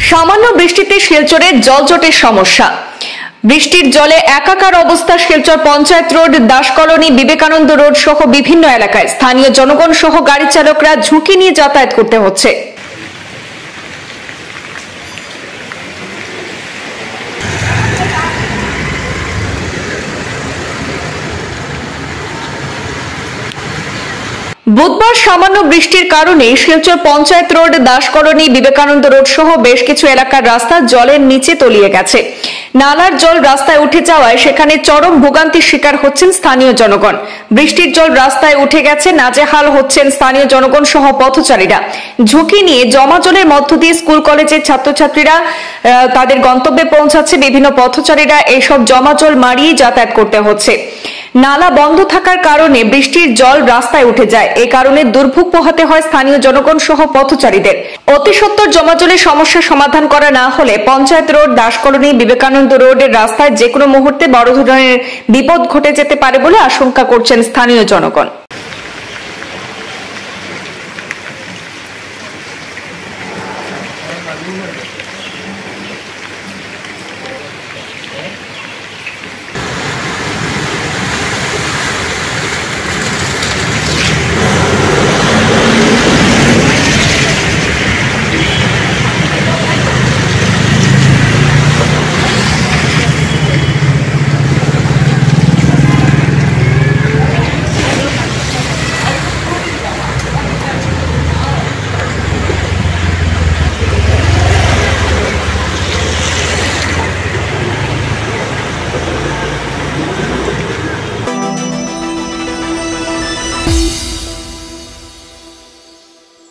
সামান্য বৃষ্টিতে শিলচরের জলজটের সমস্যা। বৃষ্টির জলে একাকার অবস্থা Silchar panchayat road, Das colony, Vivekananda road সহ বিভিন্ন এলাকায় স্থানীয় জনগণ সহ গাড়ি চালকরা ঝুঁকি নিয়ে যাতায়াত করতে হচ্ছে। বুধবার সামান্য বৃষ্টির কারণে Silchar panchayat road, Das colony, Vivekananda road সহ বেশ কিছু এলাকার রাস্তা জলের নিচে তলিয়ে গেছে। নালার জল রাস্তায় উঠে যাওয়ায় সেখানে চরম ভোগান্তির শিকার হচ্ছেন স্থানীয় জনগণ। বৃষ্টির জল রাস্তায় উঠে গেছে, নাজেহাল হচ্ছেন স্থানীয় জনগণ সহ পথচারীরা। ঝুঁকি নিয়ে জমা জলের মধ্য দিয়ে স্কুল কলেজের ছাত্রছাত্রীরা তাদের গন্তব্যে পৌঁছাচ্ছে। বিভিন্ন পথচারীরা এইসব জমা জল মারিয়ে যাতায়াত করতে হচ্ছে। নালা বন্ধ থাকার কারণে বৃষ্টির জল রাস্তায় উঠে যায়। এই কারণে দুর্ভোগ পোহাতে হয় স্থানীয় জনগণ সহ পথচারীদের। অতি সত্বর জমা জলের সমস্যা সমাধান করা না হলে পঞ্চায়েত রোড, দাস কলোনি, বিবেকানন্দ রোডের রাস্তায় যে কোনো মুহূর্তে বড় ধরনের বিপদ ঘটে যেতে পারে বলে আশঙ্কা করছেন স্থানীয় জনগণ।